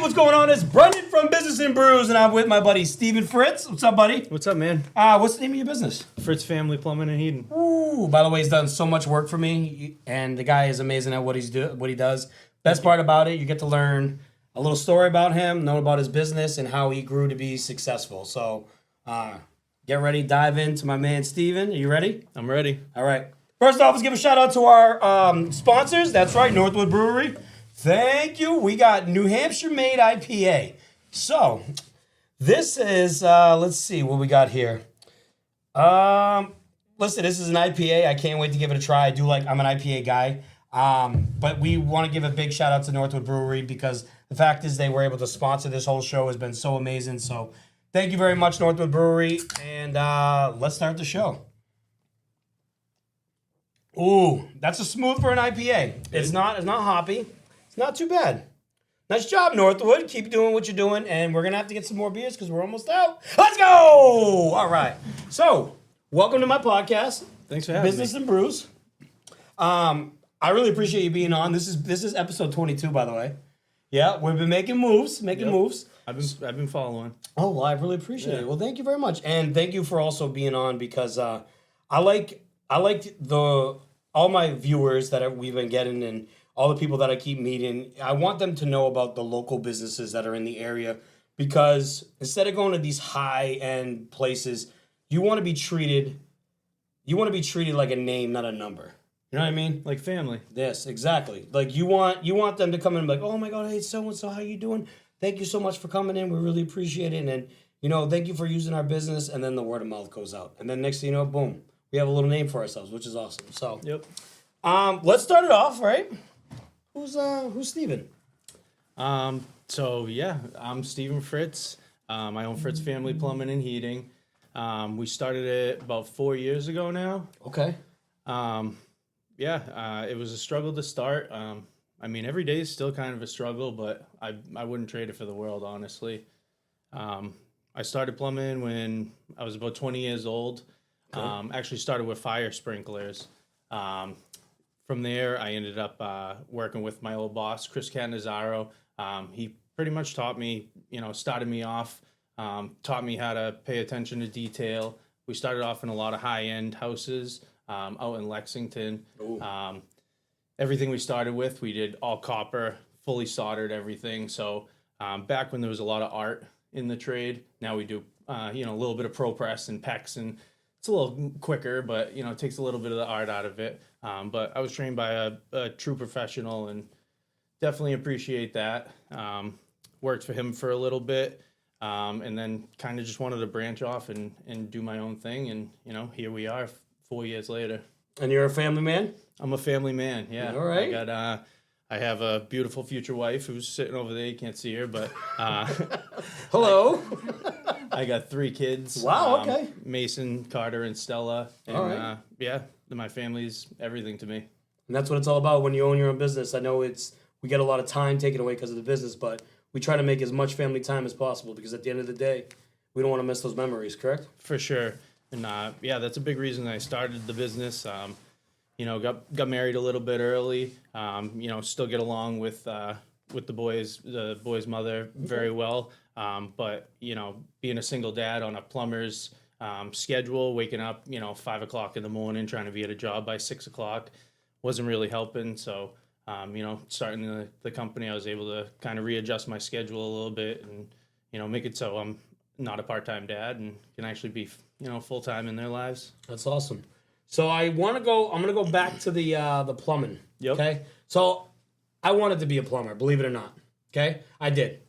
what's going on? It's Brendan from Business and Brews, and I'm with my buddy Steven Fritz. What's up, buddy? What's up, man? What's the name of your business? Fritz Family Plumbing and Heating. Ooh, by the way, he's done so much work for me, and the guy is amazing at what he does. Best part about it, you get to learn a little story about him, know about his business, and how he grew to be successful. So, get ready, dive into my man Steven. Are you ready? I'm ready. All right. First off, let's give a shout out to our sponsors. That's right, Northwood Brewery. Thank you. We got New Hampshire made IPA. So, this is, let's see what we got here. Listen, this is an IPA. I can't wait to give it a try. I'm an IPA guy. But we want to give a big shout out to Northwood Brewery because the fact is they were able to sponsor this whole show. Has been so amazing. So, thank you very much, Northwood Brewery. And let's start the show. Ooh, that's a smooth for an IPA. It's not hoppy. Not too bad. Nice job, Northwood. Keep doing what you're doing, and we're going to have to get some more beers because we're almost out. Let's go! All right. So, welcome to my podcast. Thanks for having Business me. and Brews. I really appreciate you being on. This is episode 22, by the way. Yeah, we've been making moves. I've been following. Oh, well, I really appreciate it. Well, thank you very much. And thank you for also being on because I like all my viewers that we've been getting and all the people that I keep meeting, I want them to know about the local businesses that are in the area because instead of going to these high-end places, you want to be treated like a name, not a number. You know what I mean? Like family. Yes, exactly. Like you want them to come in and be like, oh my God, hey, so-and-so, how you doing? Thank you so much for coming in. We really appreciate it. And, thank you for using our business. And then the word of mouth goes out. And then next thing you know, boom, we have a little name for ourselves, which is awesome. So, Yep. Let's start it off, right? Who's Steven? I'm Steven Fritz. I own Fritz Family Plumbing and Heating. We started it about 4 years ago now. Okay. It was a struggle to start. Every day is still kind of a struggle, but I wouldn't trade it for the world, honestly. I started plumbing when I was about 20 years old. Okay. Actually started with fire sprinklers. From there, I ended up working with my old boss, Chris Catanzaro. He pretty much taught me, started me off, taught me how to pay attention to detail. We started off in a lot of high-end houses out in Lexington. Everything we started with, we did all copper, fully soldered everything. So back when there was a lot of art in the trade, now we do, a little bit of pro press and PEX, and it's a little quicker, but, it takes a little bit of the art out of it. But I was trained by a true professional and definitely appreciate that. Worked for him for a little bit and then kind of just wanted to branch off and do my own thing. And, here we are 4 years later. And you're a family man? I'm a family man, yeah. All right. I have a beautiful future wife who's sitting over there. You can't see her, but... Hello. I got 3 kids. Wow, okay. Mason, Carter, and Stella. And, all right. My family's everything to me. And that's what it's all about when you own your own business. I know we get a lot of time taken away because of the business, but we try to make as much family time as possible because at the end of the day, we don't want to miss those memories, correct? For sure. And that's a big reason I started the business. Got married a little bit early. Still get along with the boy's mother very well. But being a single dad on a plumber's schedule, waking up 5 o'clock in the morning, trying to be at a job by 6 o'clock, wasn't really helping. So starting the company, I was able to kind of readjust my schedule a little bit and make it so I'm not a part-time dad and can actually be full-time in their lives. That's awesome. So I'm gonna go back to the plumbing. Yep. Okay. So I wanted to be a plumber, believe it or not. Okay, I did.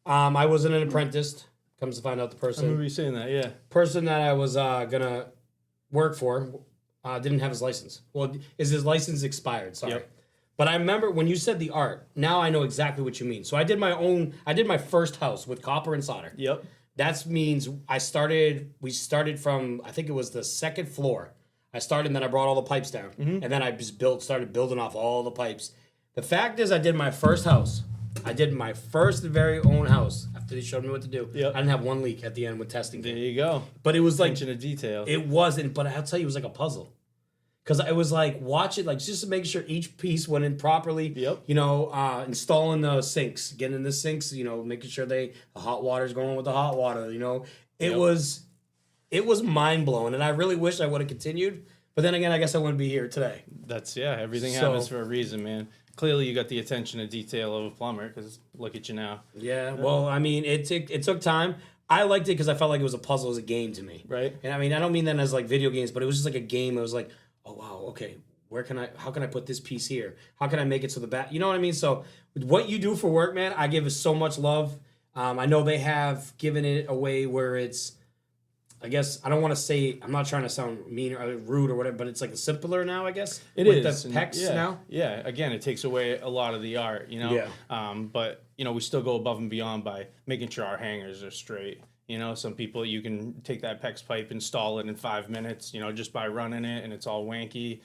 I wasn't an apprentice. Comes to find out, the I remember you saying that. Yeah. person that I was gonna work for didn't have his license. Well, his license expired? Sorry. Yep. But I remember when you said the art. Now I know exactly what you mean. So I did my first house with copper and solder. Yep. That means we started from, I think it was the second floor. I started and then I brought all the pipes down. Mm-hmm. And then I just started building off all the pipes. The fact is I did my first house. I did my first very own house after they showed me what to do. Yep. I didn't have one leak at the end with testing. There you go. But it was like... attention to detail. It wasn't, but I'll tell you, it was like a puzzle. because it was like watch it like just to make sure each piece went in properly. Yep. You know, installing the sinks, getting the sinks. You know, making sure the hot water's going with the hot water. You know, it was mind blowing, and I really wish I would have continued. But then again, I guess I wouldn't be here today. Everything happens for a reason, man. Clearly, you got the attention to detail of a plumber, because look at you now. Yeah, well, I mean, it took time. I liked it because I felt like it was a puzzle, it was a game to me. Right. And I mean, I don't mean that as like video games, but it was just like a game. It was like, oh wow, okay, how can I put this piece here? How can I make it so the back? You know what I mean? So what you do for work, man, I give it so much love. I know they have given it away where it's, I guess, I don't want to say, I'm not trying to sound mean or rude or whatever, but it's like simpler now, I guess. It with is. the pecs now. Yeah, again, it takes away a lot of the art, you know? Yeah. But, you know, we still go above and beyond by making sure our hangers are straight. You know, some people, you can take that PEX pipe, install it in 5 minutes, you know, just by running it, and it's all wanky.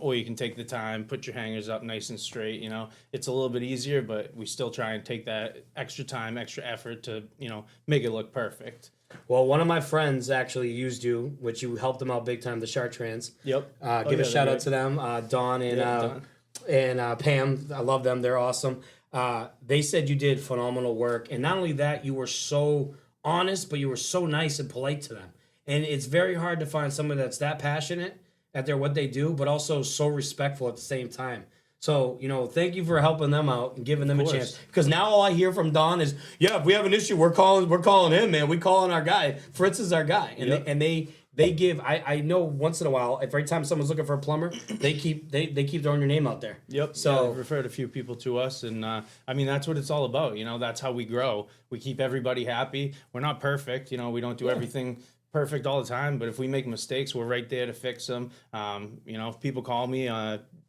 Or you can take the time, put your hangers up nice and straight, you know. It's a little bit easier, but we still try and take that extra time, extra effort to, you know, make it look perfect. Well, one of my friends actually used you, which you helped them out big time, the Shark Trans. Yep. Give a shout out to them, Dawn and and Pam. I love them. They're awesome. They said you did phenomenal work. And not only that, you were so honest, but you were so nice and polite to them. And it's very hard to find someone that's that passionate at what they do, but also so respectful at the same time. So, you know, thank you for helping them out and giving them a chance. Because now all I hear from Don is, yeah, if we have an issue, we're calling him, man. We calling our guy. Fritz is our guy. And they give, I know once in a while, every time someone's looking for a plumber, they keep throwing your name out there. Yep. So they've referred a few people to us, and I mean, that's what it's all about. You know, that's how we grow. We keep everybody happy. We're not perfect. You know, we don't do everything perfect all the time, but if we make mistakes, we're right there to fix them. You know, if people call me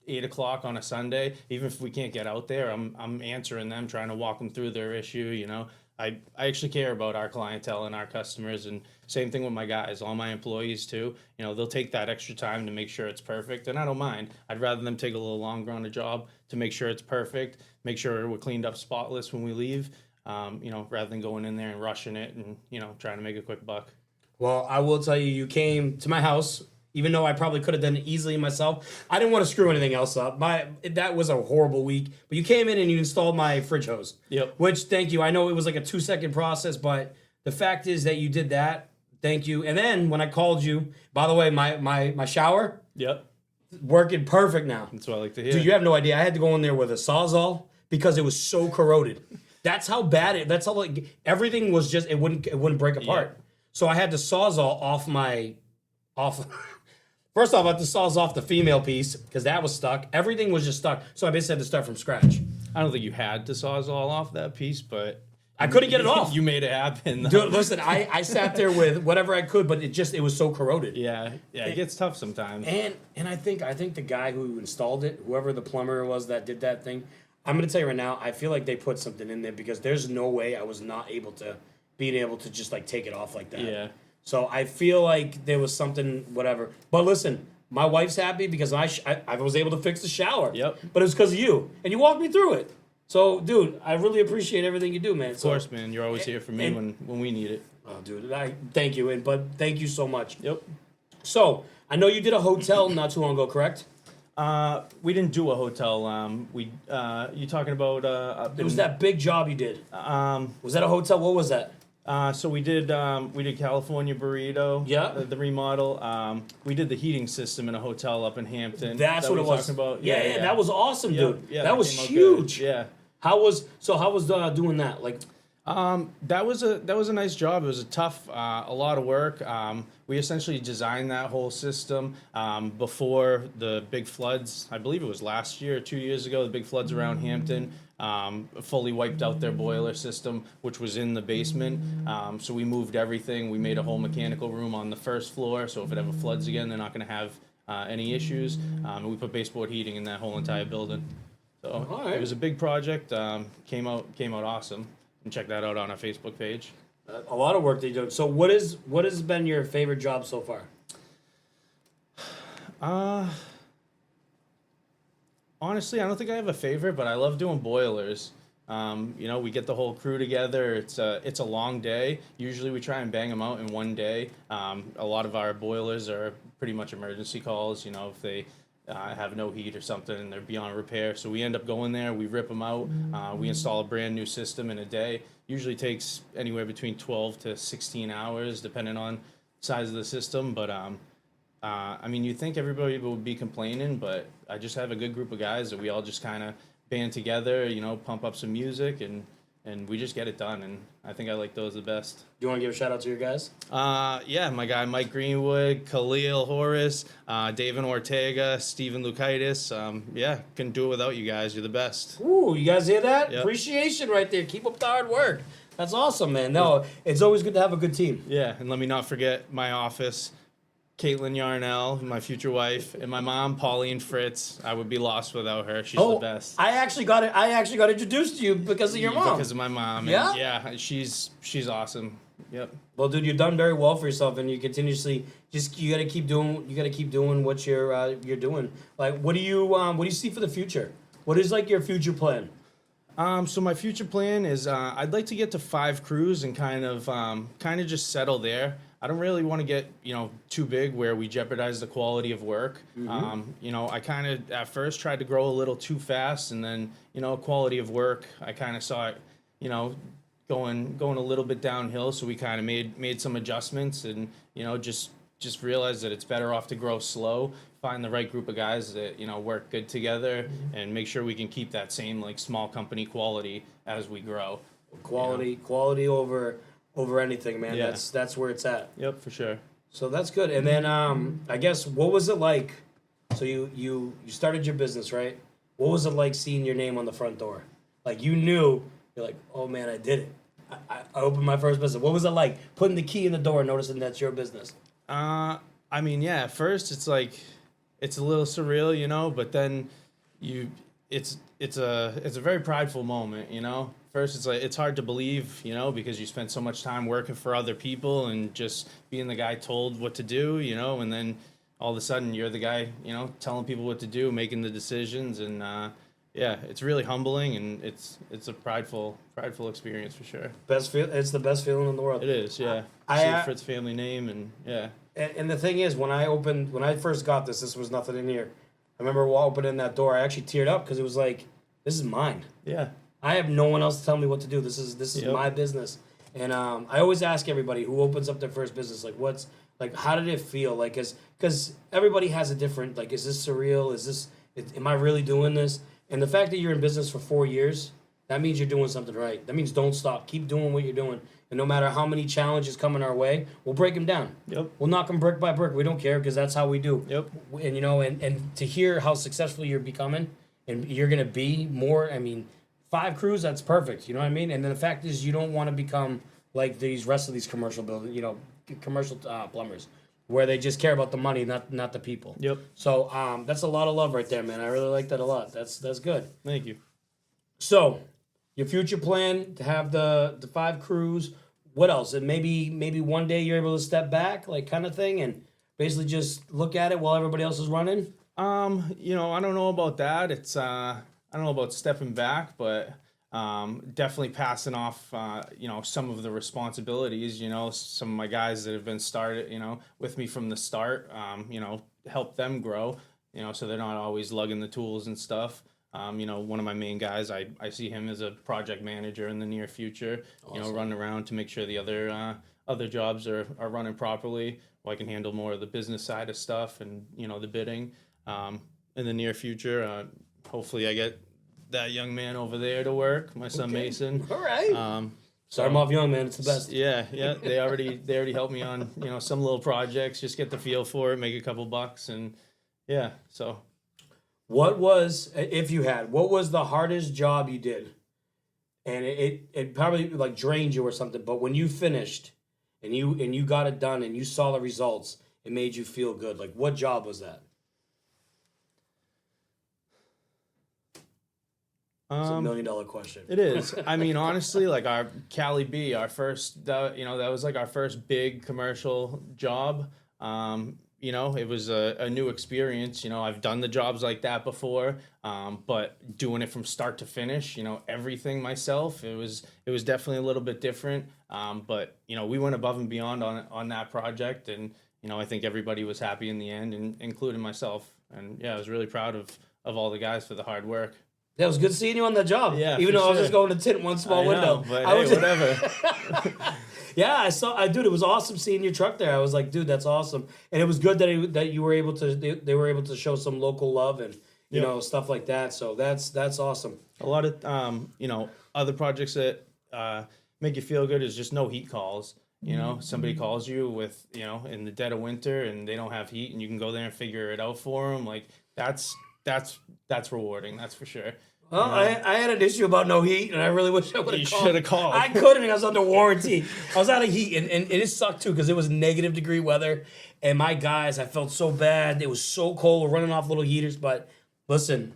8 o'clock on a Sunday, even if we can't get out there, I'm answering them, trying to walk them through their issue. You know, I actually care about our clientele and our customers, and same thing with my guys, all my employees too. You know, they'll take that extra time to make sure it's perfect, and I don't mind. I'd rather them take a little longer on a job to make sure it's perfect, make sure we're cleaned up spotless when we leave, you know, rather than going in there and rushing it and, you know, trying to make a quick buck. Well, I will tell you, you came to my house, even though I probably could have done it easily myself. I didn't want to screw anything else up. That was a horrible week. But you came in and you installed my fridge hose. Yep. Which, thank you. I know it was like a 2-second process, but the fact is that you did that. Thank you. And then when I called you, by the way, my shower. Yep. Working perfect now. That's what I like to hear. Dude, you have no idea. I had to go in there with a Sawzall because it was so corroded. That's how bad that's how like everything was just it wouldn't break apart. Yeah. So I had to Sawzall off. First off, I had to Sawzall off the female piece because that was stuck. Everything was just stuck. So I basically had to start from scratch. I don't think you had to Sawzall off that piece, but I couldn't get it off. You made it happen, though. Dude, listen, I sat there with whatever I could, but it was so corroded. Yeah, it gets tough sometimes. And I think the guy who installed it, whoever the plumber was that did that thing, I'm gonna tell you right now, I feel like they put something in there because there's no way I was not able to just like take it off like that. Yeah. So I feel like there was something, whatever. But listen, my wife's happy because I was able to fix the shower. Yep. But it was because of you, and you walked me through it. So, dude, I really appreciate everything you do, man. Of course, man. You're always here for me when we need it. Oh, dude, thank you, but thank you so much. Yep. So, I know you did a hotel not too long ago, correct? We didn't do a hotel. You talking about? It was that big job you did. Was that a hotel? What was that? So we did California Burrito. Yeah. The remodel. We did the heating system in a hotel up in Hampton. That's what it was. Talking about. Yeah, that was awesome, dude. Yeah, that was huge. Yeah. How was doing that? Like, that was a nice job. It was a lot of work. We essentially designed that whole system before the big floods. I believe it was last year or 2 years ago. The big floods around Hampton fully wiped out their boiler system, which was in the basement. So we moved everything. We made a whole mechanical room on the first floor. So if it ever floods again, they're not going to have any issues. And we put baseboard heating in that whole entire building. So It was a big project. Came out awesome. And check that out on our Facebook page. A lot of work they do. So what has been your favorite job so far? Honestly, I don't think I have a favorite, but I love doing boilers. We get the whole crew together. It's a long day. Usually we try and bang them out in one day. A lot of our boilers are pretty much emergency calls. If they have no heat or something and they're beyond repair, so we end up going there. We rip them out. We install a brand new system in a day. Usually takes anywhere between 12 to 16 hours, depending on size of the system. But you'd think everybody would be complaining, but I just have a good group of guys that we all just kind of band together, pump up some music, and we just get it done. And I think I like those the best. Do you want to give a shout out to your guys? Yeah, my guy Mike Greenwood, Khalil Horace, David Ortega, Stephen Lukaitis. Couldn't do it without you guys. You're the best. Ooh, you guys hear that? Yep. Appreciation right there. Keep up the hard work. That's awesome, man. No, it's always good to have a good team. Yeah, and let me not forget my office, Caitlin Yarnell, my future wife, and my mom, Pauline Fritz. I would be lost without her. She's the best. I actually got introduced to you because of your mom. Because of my mom. Yeah? And yeah, she's awesome. Yep. Well, dude, you've done very well for yourself, and you continuously you got to keep doing what you're doing. Like, what do you see for the future? What is like your future plan? So my future plan is I'd like to get to 5 crews and kind of just settle there. I don't really want to get too big where we jeopardize the quality of work. I kind of at first tried to grow a little too fast, and then quality of work I kind of saw it going a little bit downhill. So we kind of made some adjustments, and just realized that it's better off to grow slow, find the right group of guys that work good together, and make sure we can keep that same like small company quality as we grow. Quality over anything, man. Yeah. That's where it's at. Yep, for sure. So that's good. And then I guess, what was it like? So you started your business, right? What was it like seeing your name on the front door? Like, you're like, oh man, I did it. I opened my first business. What was it like putting the key in the door and noticing that's your business? At first it's like, it's a little surreal, but then it's a very prideful moment, First, it's like, it's hard to believe, because you spend so much time working for other people and just being the guy told what to do, and then all of a sudden you're the guy, telling people what to do, making the decisions, and it's really humbling, and it's a prideful experience for sure. It's the best feeling in the world. It is, yeah. See Fritz family name, and yeah. And the thing is, when I first got this was nothing in here. I remember opening that door, I actually teared up because it was like, this is mine. Yeah. I have no one else to tell me what to do. This is my business. And I always ask everybody who opens up their first business, like, how did it feel? Like, because everybody has a different, like, is this surreal? Am I really doing this? And the fact that you're in business for 4 years, that means you're doing something right. That means don't stop. Keep doing what you're doing. And no matter how many challenges come in our way, we'll break them down. Yep. We'll knock them brick by brick. We don't care because that's how we do. Yep. And and to hear how successful you're becoming and you're going to be more, 5 crews, that's perfect. You know what I mean? And then the fact is, you don't want to become like these rest of these commercial buildings, commercial plumbers, where they just care about the money, not the people. Yep. So that's a lot of love right there, man. I really like that a lot. That's good. Thank you. So, your future plan to have the 5 crews. What else? And maybe one day you're able to step back, like, kind of thing, and basically just look at it while everybody else is running. I don't know about that. I don't know about stepping back, but definitely passing off, some of the responsibilities. Some of my guys that have been started, with me from the start, help them grow, so they're not always lugging the tools and stuff. One of my main guys, I see him as a project manager in the near future, Awesome. Running around to make sure the other jobs are running properly, while I can handle more of the business side of stuff and, the bidding. In the near future, hopefully I get that young man over there to work, my son Mason. All right. Start him off young, man. It's the best. Yeah. They already helped me on, some little projects, just get the feel for it, make a couple bucks, and yeah, so. What was the hardest job you did? And it probably like drained you or something, but when you finished and you got it done and you saw the results, it made you feel good. Like, what job was that? It's $1 million question. It is. Honestly, like our Cali B, our first, that was like our first big commercial job. you know, it was a new experience. You know, I've done the jobs like that before, but doing it from start to finish, you know, everything myself, it was definitely a little bit different. But you know, we went above and beyond on that project, and you know, I think everybody was happy in the end, and including myself. And yeah, I was really proud of all the guys for the hard work. Yeah, it was good seeing you on that job. Yeah, even though I was sure. just going to tint one small window. But I was whatever. Yeah, dude, it was awesome seeing your truck there. I was like, dude, that's awesome, and it was good that you were able to. They were able to show some local love and you know, stuff like that. So that's awesome. A lot of you know, other projects that make you feel good is just no heat calls. You know, somebody calls you with, you know, in the dead of winter and they don't have heat, and you can go there and figure it out for them. Like that's rewarding. That's for sure. Well, I had an issue about no heat, and I really wish I would have called. You should have called. I couldn't. I was under warranty. I was out of heat, and it sucked, too, because it was negative degree weather. And my guys, I felt so bad. It was so cold. We're running off little heaters. But listen,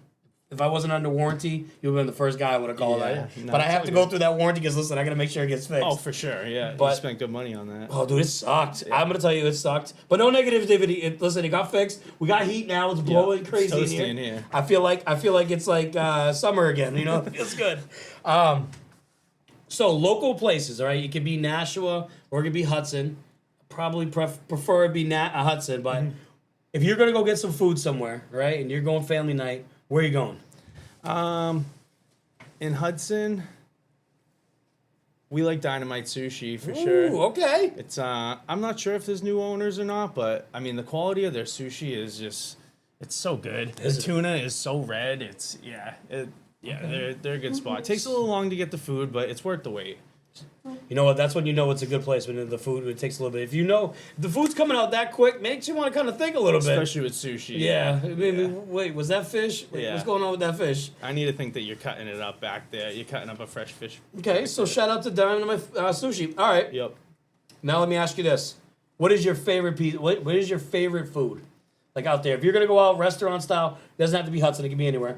if I wasn't under warranty, you would have been the first guy I would have called. Yeah, but I have to go through that warranty because, listen, I got to make sure it gets fixed. Oh, for sure. Yeah. But- you spent good money on that. Oh, dude, it sucked. I'm going to tell you, it sucked. But no negativity. Listen, it got fixed. We got heat now. It's blowing crazy it's in toasty here. in here. I feel like it's like summer again. You know, it feels good. So local places, all right? It could be Nashua or it could be Hudson. Probably prefer it be Hudson. But if you're going to go get some food somewhere, right, and you're going family night, where are you going? In Hudson, we like Dynamite Sushi for sure. Ooh, okay. It's I'm not sure if there's new owners or not, but I mean the quality of their sushi is just it's so good. The tuna is so red. They're a good spot. It takes a little long to get the food, but it's worth the wait. You know what? That's when you know it's a good place, when the food, it takes a little bit. If you know the food's coming out that quick, makes you want to kind of think a little bit. Especially with sushi. Yeah. I mean, wait, was that fish? Yeah. What's going on with that fish? I need to think that you're cutting it up back there. You're cutting up a fresh fish. Okay, so shout out to Dynamite Sushi. All right. Yep. Now let me ask you this: what is your favorite piece? What is your favorite food? Like out there, if you're gonna go out restaurant style, it doesn't have to be Hudson. It can be anywhere.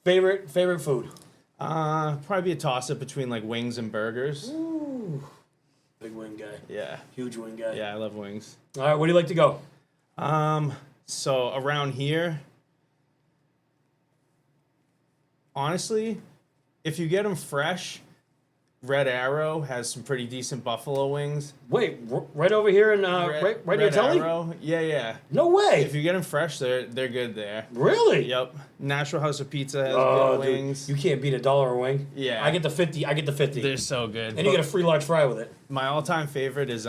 Favorite food? Probably be a toss up between like wings and burgers. Ooh, big wing guy. Yeah. Huge wing guy. Yeah, I love wings. All right, where do you like to go? So around here, honestly, if you get them fresh, Red Arrow has some pretty decent buffalo wings. Wait, right over here in right near Telly? Arrow, yeah. No way. If you get them fresh, they're good there. Really? Yep. National House of Pizza has good Dude, wings. you can't beat $1 a wing. Yeah. I get the 50. They're so good. And you get a free large fry with it. My all-time favorite is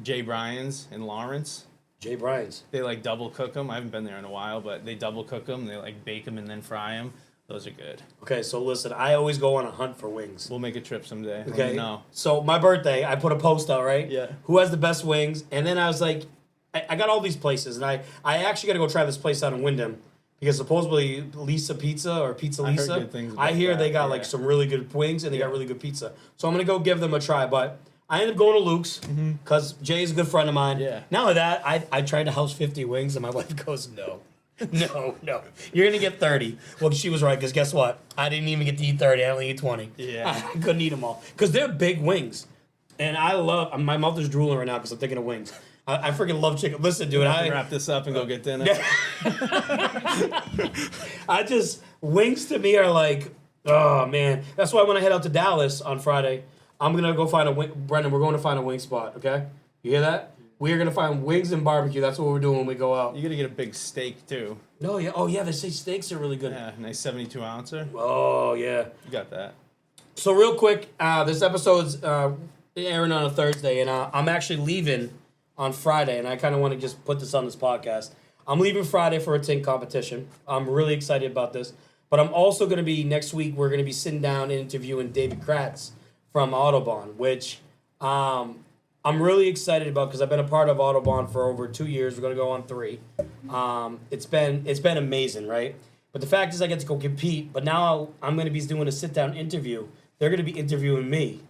Jay Bryan's in Lawrence. Jay Bryan's. They like double cook them. I haven't been there in a while, but they double cook them. They like bake them and then fry them. Those are good. Okay, so listen, I always go on a hunt for wings. We'll make a trip someday. Okay. No. So my birthday, I put a post out, right? Yeah. Who has the best wings? And then I was like, I got all these places, and I actually got to go try this place out in Wyndham because supposedly Lisa Pizza or Pizza I heard Lisa. good things I about hear that, they got yeah. like some really good wings and they got really good pizza. So I'm gonna go give them a try. But I ended up going to Luke's because Jay's a good friend of mine. Yeah. Not only that, I tried to house 50 wings, and my wife goes, no. No, you're gonna get 30. Well, she was right because guess what? I didn't even get to eat 30. I only ate 20. Yeah. I couldn't eat them all because they're big wings, and I love. My mouth is drooling right now because I'm thinking of wings. I freaking love chicken. Listen, dude, I have to wrap this up and go get dinner. Wings to me are like, oh man. That's why when I head out to Dallas on Friday, I'm gonna go find a wing. Brendan, we're going to find a wing spot. Okay, you hear that? We are gonna find wings and barbecue. That's what we're doing when we go out. You gotta get a big steak too. No, yeah. Oh, yeah. They say steaks are really good. Yeah, nice 72 ouncer. Oh, yeah. You got that. So real quick, this episode's airing on a Thursday, and I'm actually leaving on Friday, and I kind of want to just put this on this podcast. I'm leaving Friday for a tink competition. I'm really excited about this, but I'm also going to be, next week, we're going to be sitting down and interviewing David Kratz from Autobahn, which I'm really excited about because I've been a part of Autobahn for over 2 years. We're going to go on 3. It's been amazing, right? But the fact is I get to go compete, but now I'm going to be doing a sit-down interview. They're going to be interviewing me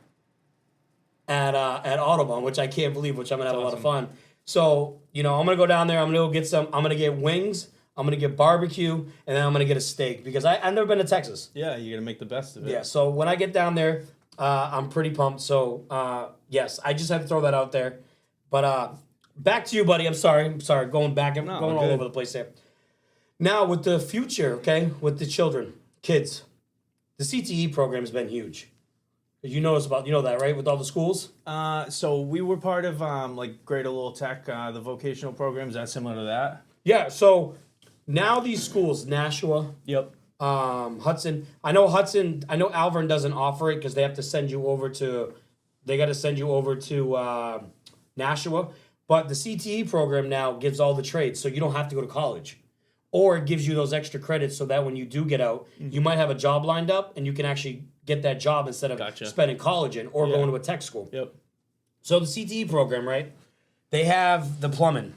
at Autobahn, which I can't believe, which I'm going to have a lot of fun. So, I'm going to go down there. I'm going to get wings. I'm going to get barbecue, and then I'm going to get a steak because I've never been to Texas. Yeah, you're gonna make the best of it. Yeah, so when I get down there, I'm pretty pumped. So, yes, I just had to throw that out there. But back to you, buddy. I'm sorry. Going back and going all good. over the place there. Now, with the future, okay, with the children, kids, the CTE program has been huge. You know that, right? With all the schools? So we were part of like Greater Little Tech, the vocational programs. Is that similar to that? Yeah, so now these schools, Nashua, Yep. Hudson. I know Alvern doesn't offer it because they have to send you over to Nashua. But the CTE program now gives all the trades, so you don't have to go to college. Or it gives you those extra credits so that when you do get out, you might have a job lined up and you can actually get that job instead of spending college in or going to a tech school. Yep. So the CTE program, right? They have the plumbing.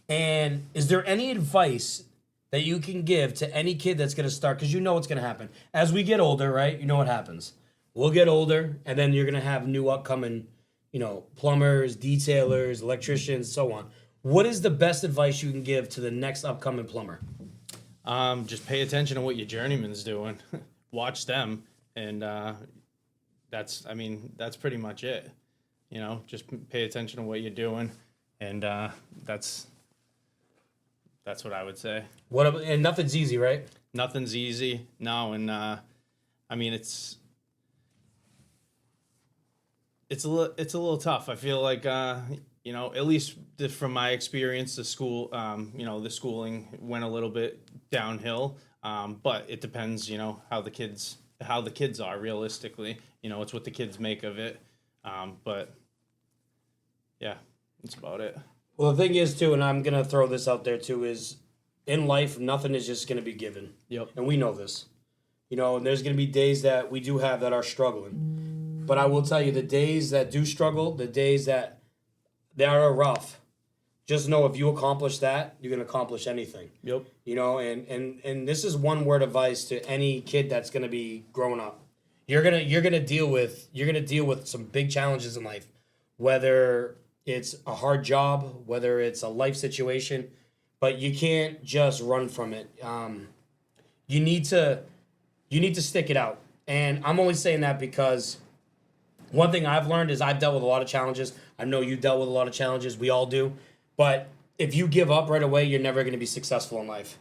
And is there any advice that you can give to any kid that's going to start? Because you know what's going to happen. As we get older, right? You know what happens. We'll get older, and then you're going to have new upcoming, plumbers, detailers, electricians, so on. What is the best advice you can give to the next upcoming plumber? Just pay attention to what your journeyman's doing. Watch them, and that's pretty much it. Just pay attention to what you're doing, and that's what I would say. And nothing's easy, right? Nothing's easy. No, and it's a little tough. I feel like at least from my experience, the school, the schooling went a little bit downhill. But it depends, how the kids are realistically. It's what the kids make of it. But yeah, that's about it. Well, the thing is too, and I'm gonna throw this out there too, is in life nothing is just gonna be given. Yep. And we know this. And there's gonna be days that we do have that are struggling. But I will tell you, the days that do struggle, the days that they are rough, just know if you accomplish that, you're gonna accomplish anything. Yep. And this is one word advice to any kid that's gonna be growing up. You're gonna deal with some big challenges in life, whether it's a hard job, whether it's a life situation, but you can't just run from it. You need to stick it out. And I'm only saying that because one thing I've learned is I've dealt with a lot of challenges. I know you dealt with a lot of challenges. We all do. But if you give up right away, you're never going to be successful in life.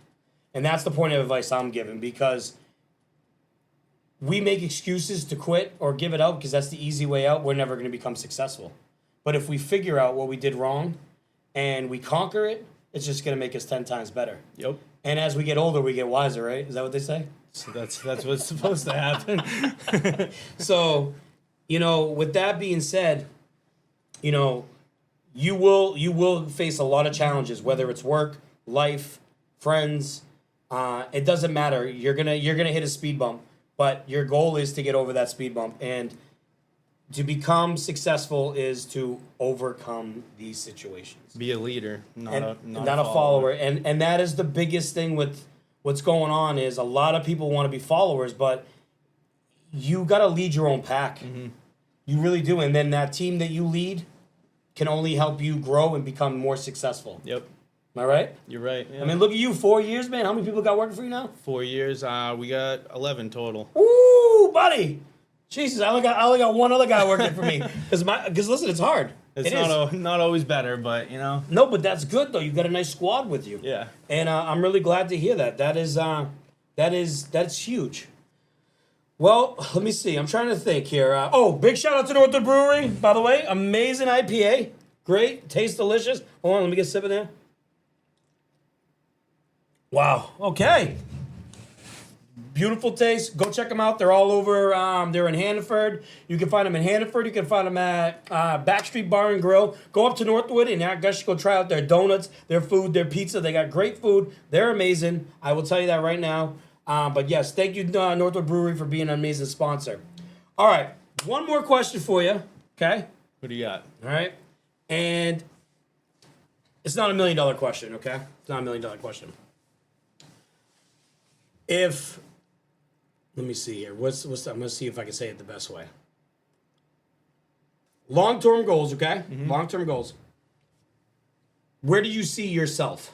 And that's the point of advice I'm giving, because we make excuses to quit or give it up because that's the easy way out. We're never going to become successful. But if we figure out what we did wrong and we conquer it, it's just going to make us 10 times better. Yep. And as we get older, we get wiser, right? Is that what they say? So that's what's supposed to happen. So, with that being said, you will face a lot of challenges, whether it's work, life, friends. It doesn't matter. You're gonna hit a speed bump, but your goal is to get over that speed bump. And to become successful is to overcome these situations. Be a leader, not a follower. And that is the biggest thing with what's going on is a lot of people want to be followers, but you got to lead your own pack. Mm-hmm. You really do. And then that team that you lead can only help you grow and become more successful. Yep. Am I right? You're right. Yeah. I mean, look at you, 4 years, man. How many people got working for you now? 4 years. We got 11 total. Ooh, buddy. Jesus, I only got one other guy working for me. Because listen, it's hard. It's not always better, but No, but that's good though. You've got a nice squad with you. Yeah. And I'm really glad to hear that. That's huge. Well, let me see. I'm trying to think here. Big shout out to Northwood Brewery, by the way. Amazing IPA. Great. Tastes delicious. Hold on, let me get a sip of there. Wow. Okay. Beautiful taste. Go check them out. They're all over. They're in Hannaford. You can find them in Hannaford. You can find them at Backstreet Bar and Grill. Go up to Northwood and I guess you go try out their donuts, their food, their pizza. They got great food. They're amazing. I will tell you that right now. But yes, thank you, Northwood Brewery, for being an amazing sponsor. All right. One more question for you. Okay. What do you got? All right. And it's not $1 million question. Okay. It's not $1 million question. Let me see here. I'm going to see if I can say it the best way. Long-term goals, okay? Mm-hmm. Long-term goals. Where do you see yourself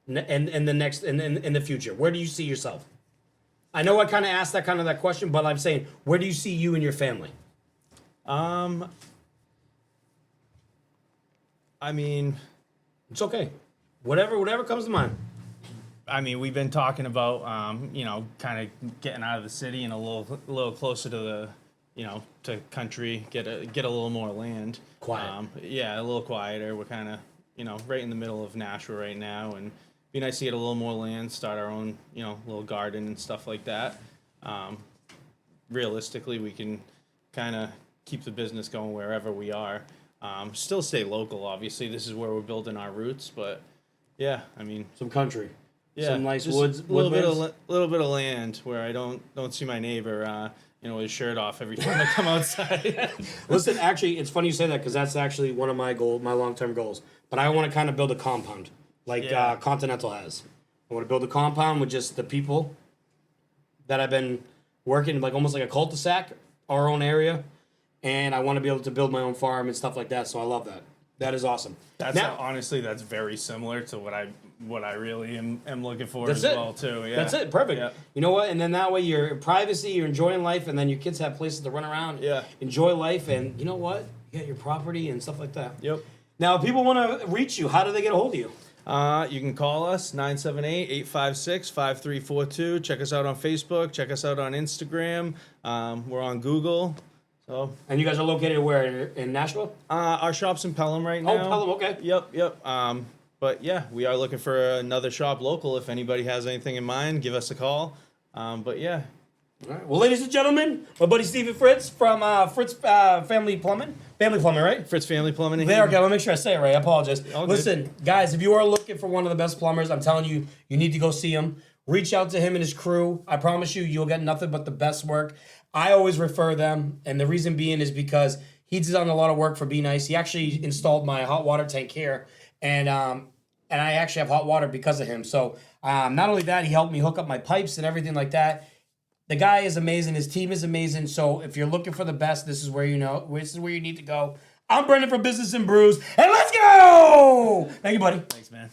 in the future? Where do you see yourself? I know I kind of asked that question, but I'm saying, where do you see you and your family? I mean, It's okay. Whatever comes to mind. I mean, we've been talking about, kind of getting out of the city and a little closer to the, to country, get a little more land. Quiet. Yeah, a little quieter. We're kind of, right in the middle of Nashua right now, and be nice to get a little more land, start our own, little garden and stuff like that. Realistically, we can kind of keep the business going wherever we are. Still stay local, obviously. This is where we're building our roots, but yeah, I mean, Some country. yeah, Some nice just woods. a little woodlands. little bit of land where I don't see my neighbor, with his shirt off every time I come outside. Listen, actually, it's funny you say that because that's actually one of my long-term goals. But I want to kind of build a compound like Yeah. Continental has. I want to build a compound with just the people that I've been working, like almost like a cul-de-sac, our own area. And I want to be able to build my own farm and stuff like that. So I love that. That is awesome. Honestly, that's very similar to what I really am looking for That's as it. well too. Yeah, That's it. Perfect. Yeah. You know what? And then that way you're in privacy, you're enjoying life, and then your kids have places to run around. Yeah. Enjoy life, and you know what? You got your property and stuff like that. Yep. Now, if people want to reach you, how do they get a hold of you? You can call us 978-856-5342. Check us out on Facebook. Check us out on Instagram. We're on Google. So And you guys are located where? In Nashville? our shop's in Pelham right now. Oh, Pelham, okay. Yep. But yeah, we are looking for another shop local. If anybody has anything in mind, give us a call. But yeah. All right. Well, ladies and gentlemen, my buddy Steve and Fritz from Fritz Family Plumbing. Family Plumbing, right? Fritz Family Plumbing. There, okay, I'll make sure I say it right. I apologize. All good. Listen, guys, if you are looking for one of the best plumbers, I'm telling you, you need to go see him. Reach out to him and his crew. I promise you, you'll get nothing but the best work. I always refer them, and the reason being is because he's done a lot of work for Be Nice. He actually installed my hot water tank here, and I actually have hot water because of him. So not only that, he helped me hook up my pipes and everything like that. The guy is amazing. His team is amazing. So if you're looking for the best, this is where you need to go. I'm Brendan from Business and Brews, and let's go! Thank you, buddy. Thanks, man.